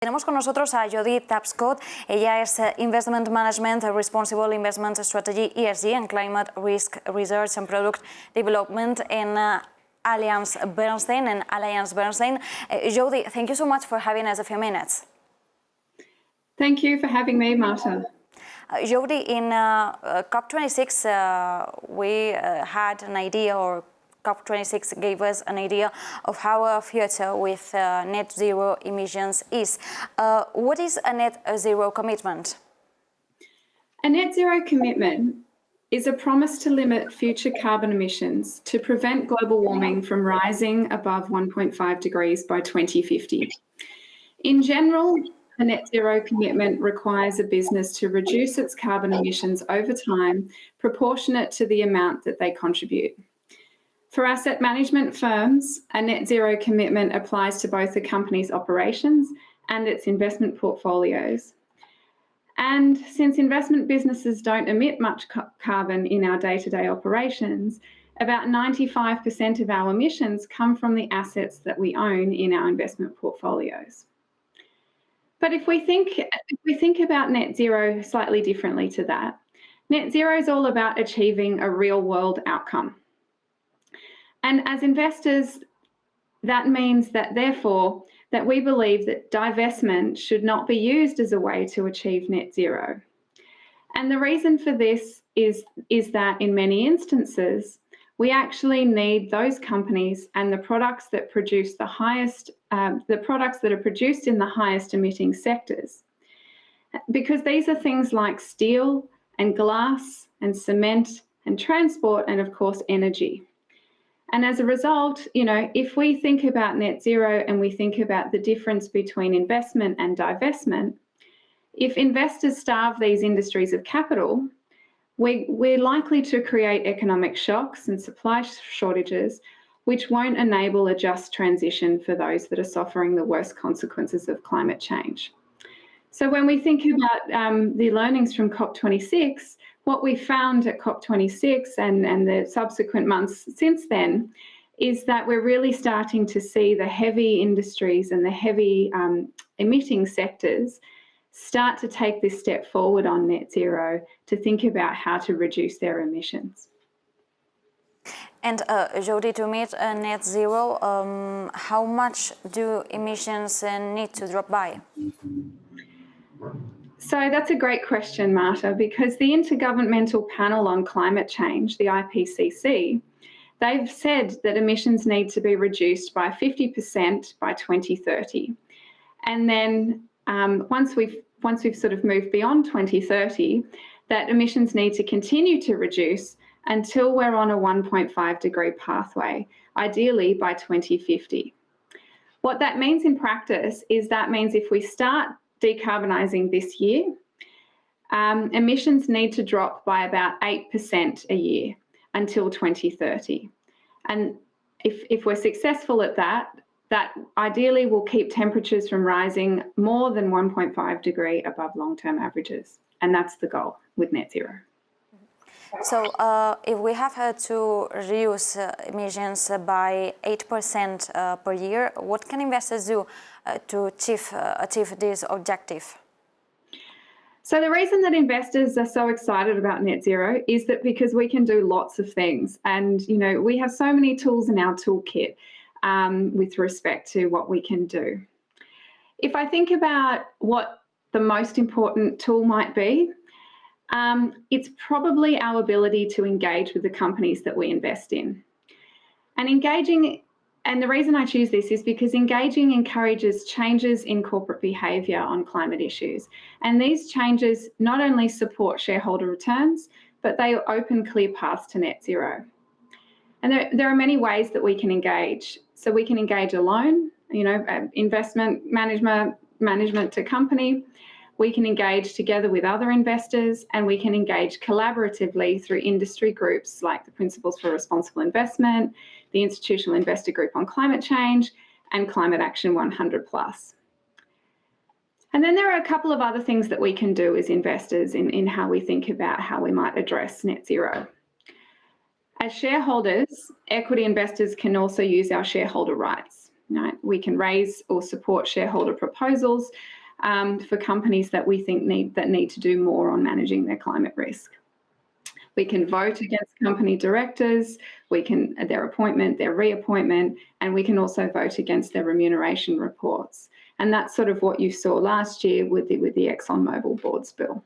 Tenemos con nosotros a Jodie Tapscott. Ella es Investment Management, Responsible Investment Strategy, ESG, and Climate Risk Research and Product Development in Bernstein. Jodie, thank you so much for having us a few minutes. Thank you for having me, Marta. Jodie, in COP26, we had an idea, or COP26 gave us an idea of how our future with net zero emissions is. What is a net zero commitment? A net zero commitment is a promise to limit future carbon emissions to prevent global warming from rising above 1.5 degrees by 2050. In general, a net zero commitment requires a business to reduce its carbon emissions over time, proportionate to the amount that they contribute. For asset management firms, a net zero commitment applies to both the company's operations and its investment portfolios. And since investment businesses don't emit much carbon in our day-to-day operations, about 95% of our emissions come from the assets that we own in our investment portfolios. But if we think about net zero slightly differently to that, net zero is all about achieving a real-world outcome. And as investors, that means that therefore that we believe that divestment should not be used as a way to achieve net zero. And the reason for this is that in many instances, we actually need those companies and the products that produce the highest, the products that are produced in the highest emitting sectors. Because these are things like steel and glass and cement and transport and of course energy. And as a result, if we think about net zero and we think about the difference between investment and divestment, if investors starve these industries of capital, we're likely to create economic shocks and supply shortages, which won't enable a just transition for those that are suffering the worst consequences of climate change. So when we think about the learnings from COP26, what we found at COP26 and the subsequent months since then is that we're really starting to see the heavy industries and the heavy emitting sectors start to take this step forward on net zero to think about how to reduce their emissions. And Jodie, to meet net zero, how much do emissions need to drop by? So that's a great question, Marta, because the Intergovernmental Panel on Climate Change, the IPCC, they've said that emissions need to be reduced by 50% by 2030. And then once we've sort of moved beyond 2030, that emissions need to continue to reduce until we're on a 1.5 degree pathway, ideally by 2050. What that means in practice is that means if we start decarbonising this year, emissions need to drop by about 8% a year until 2030. And if we're successful at that ideally will keep temperatures from rising more than 1.5 degree above long-term averages. And that's the goal with net zero. So if we have to reduce emissions by 8% per year, what can investors do to achieve this objective? So the reason that investors are so excited about net zero is that because we can do lots of things, and we have so many tools in our toolkit with respect to what we can do. If I think about what the most important tool might be, it's probably our ability to engage with the companies that we invest in. And the reason I choose this is because engaging encourages changes in corporate behaviour on climate issues. And these changes not only support shareholder returns, but they open clear paths to net zero. And there are many ways that we can engage. So we can engage alone, investment management to company. We can engage together with other investors, and we can engage collaboratively through industry groups like the Principles for Responsible Investment, the Institutional Investor Group on Climate Change, and Climate Action 100+. And then there are a couple of other things that we can do as investors in how we think about how we might address net zero. As shareholders, equity investors can also use our shareholder rights. Right? We can raise or support shareholder proposals for companies that we think need to do more on managing their climate risk. We can vote against company directors, their appointment, their reappointment, and we can also vote against their remuneration reports. And that's sort of what you saw last year with the ExxonMobil board spill.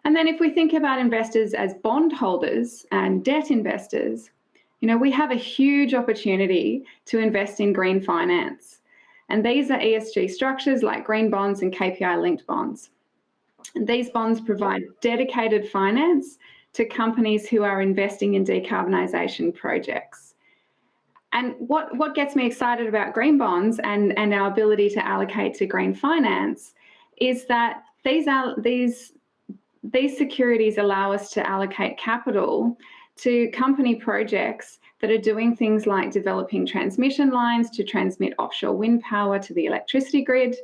And then if we think about investors as bondholders and debt investors, we have a huge opportunity to invest in green finance. And these are ESG structures like green bonds and KPI-linked bonds. And these bonds provide dedicated finance to companies who are investing in decarbonisation projects. And what gets me excited about green bonds and our ability to allocate to green finance is that these securities allow us to allocate capital to company projects that are doing things like developing transmission lines to transmit offshore wind power to the electricity grid,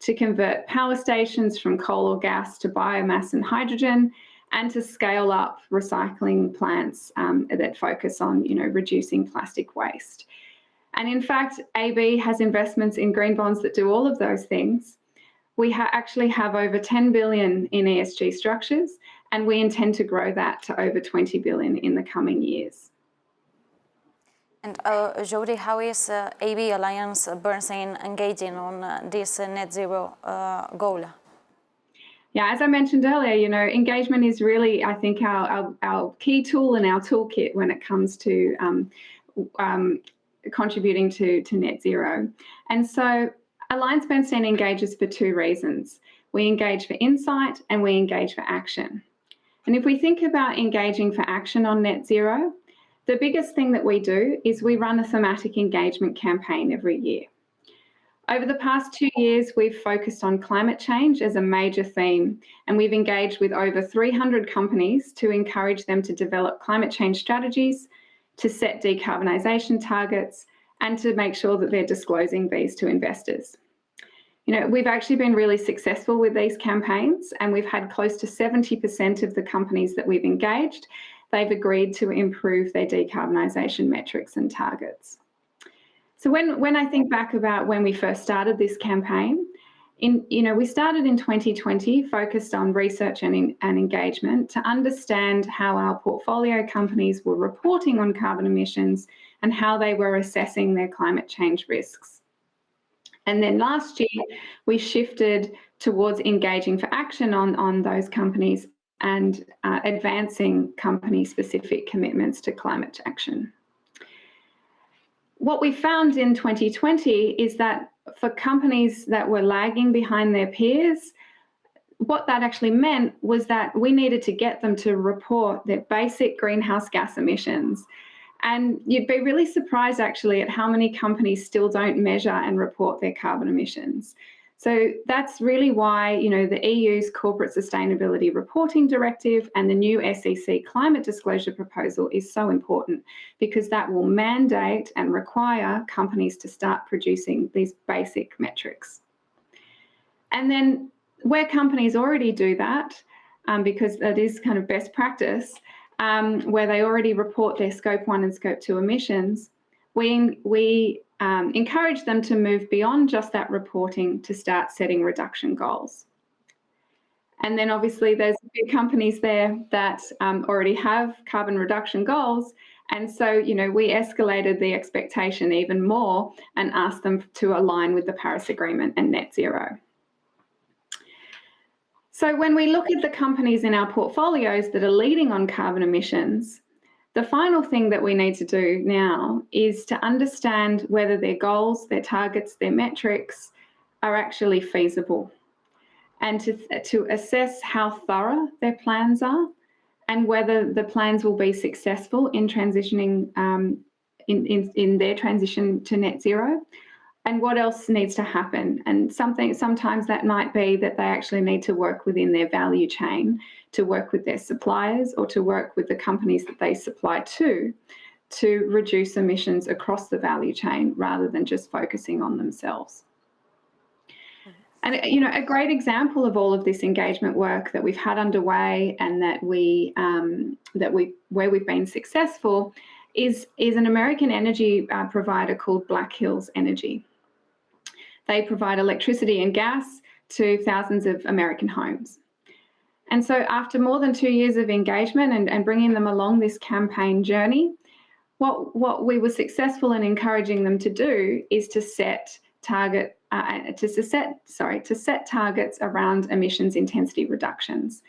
to convert power stations from coal or gas to biomass and hydrogen, and to scale up recycling plants that focus on, reducing plastic waste. And in fact, AB has investments in green bonds that do all of those things. We actually have over 10 billion in ESG structures, and we intend to grow that to over 20 billion in the coming years. And Jodie, how is AB Alliance Bernstein engaging on this net zero goal? Yeah, as I mentioned earlier, engagement is really, I think, our key tool in our toolkit when it comes to contributing to net zero. And so Alliance Bernstein engages for two reasons. We engage for insight and we engage for action. And if we think about engaging for action on net zero, the biggest thing that we do is we run a thematic engagement campaign every year. Over the past 2 years, we've focused on climate change as a major theme, and we've engaged with over 300 companies to encourage them to develop climate change strategies, to set decarbonisation targets, and to make sure that they're disclosing these to investors. We've actually been really successful with these campaigns, and we've had close to 70% of the companies that we've engaged, they've agreed to improve their decarbonisation metrics and targets. So when I think back about when we first started this campaign, we started in 2020 focused on research and engagement to understand how our portfolio companies were reporting on carbon emissions and how they were assessing their climate change risks. And then last year, we shifted towards engaging for action on those companies and advancing company-specific commitments to climate action. What we found in 2020 is that for companies that were lagging behind their peers, what that actually meant was that we needed to get them to report their basic greenhouse gas emissions. And you'd be really surprised actually at how many companies still don't measure and report their carbon emissions. So that's really why, the EU's Corporate Sustainability Reporting Directive and the new SEC Climate Disclosure Proposal is so important, because that will mandate and require companies to start producing these basic metrics. And then where companies already do that, because that is kind of best practice, where they already report their Scope 1 and Scope 2 emissions, we encourage them to move beyond just that reporting to start setting reduction goals. And then obviously there's a few companies there that already have carbon reduction goals. And so, we escalated the expectation even more and asked them to align with the Paris Agreement and net zero. So when we look at the companies in our portfolios that are leading on carbon emissions, the final thing that we need to do now is to understand whether their goals, their targets, their metrics are actually feasible, and to assess how thorough their plans are and whether the plans will be successful in transitioning in their transition to net zero, and what else needs to happen. And sometimes that might be that they actually need to work within their value chain, to work with their suppliers or to work with the companies that they supply to reduce emissions across the value chain rather than just focusing on themselves. And a great example of all of this engagement work that we've had underway and that where we've been successful is an American energy provider called Black Hills Energy. They provide electricity and gas to thousands of American homes. And so after more than 2 years of engagement and bringing them along this campaign journey, what we were successful in encouraging them to do is to set targets around emissions intensity reductions.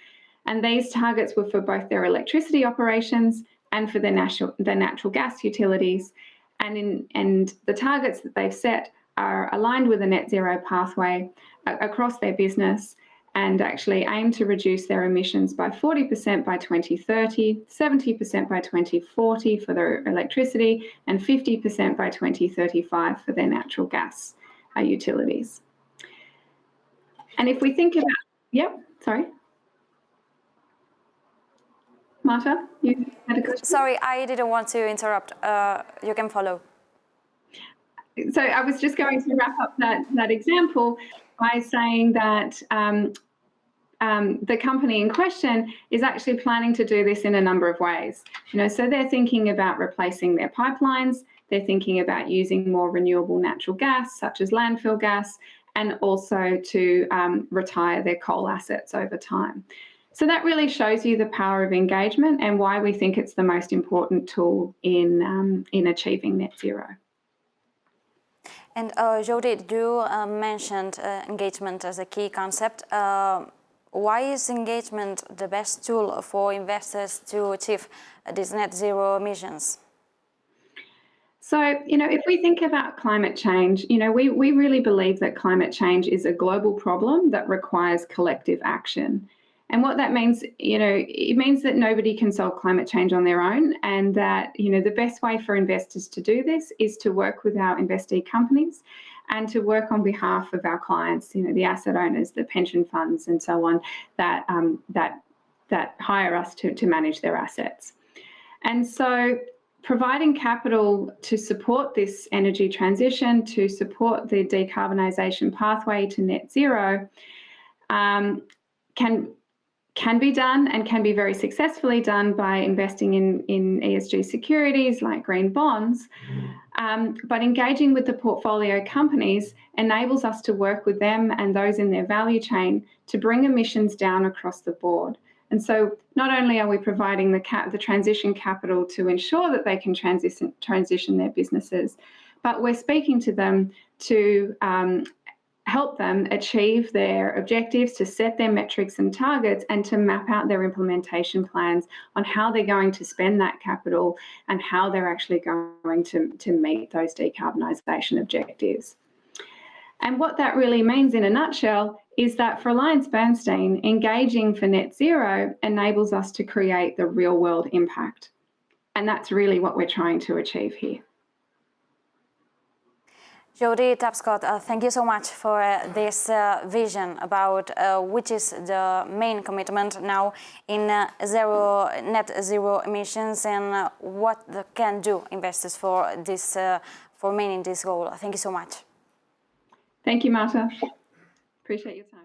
And these targets were for both their electricity operations and for their natural gas utilities. And the targets that they've set are aligned with a net zero pathway across their business, and actually aim to reduce their emissions by 40% by 2030, 70% by 2040 for their electricity, and 50% by 2035 for their natural gas utilities. And if we think about, Marta, you had a question? Sorry, I didn't want to interrupt. You can follow. So I was just going to wrap up that example by saying that the company in question is actually planning to do this in a number of ways. So they're thinking about replacing their pipelines, they're thinking about using more renewable natural gas, such as landfill gas, and also to retire their coal assets over time. So that really shows you the power of engagement and why we think it's the most important tool in achieving net zero. And Jodie, you mentioned engagement as a key concept. Why is engagement the best tool for investors to achieve these net zero emissions? So, if we think about climate change, we really believe that climate change is a global problem that requires collective action. And what that means, it means that nobody can solve climate change on their own, and that, the best way for investors to do this is to work with our investee companies and to work on behalf of our clients, the asset owners, the pension funds and so on that hire us to manage their assets. And so providing capital to support this energy transition, to support the decarbonisation pathway to net zero, can be done and can be very successfully done by investing in ESG securities like green bonds. But engaging with the portfolio companies enables us to work with them and those in their value chain to bring emissions down across the board. And so not only are we providing the transition capital to ensure that they can transition their businesses, but we're speaking to them to help them achieve their objectives, to set their metrics and targets, and to map out their implementation plans on how they're going to spend that capital and how they're actually going to meet those decarbonisation objectives. And what that really means in a nutshell is that for Bernstein, engaging for net zero enables us to create the real world impact. And that's really what we're trying to achieve here. Jodie Tapscott, thank you so much for this vision about which is the main commitment now in net zero emissions and what can do investors for this for meeting this goal. Thank you so much. Thank you, Marta. Appreciate your time.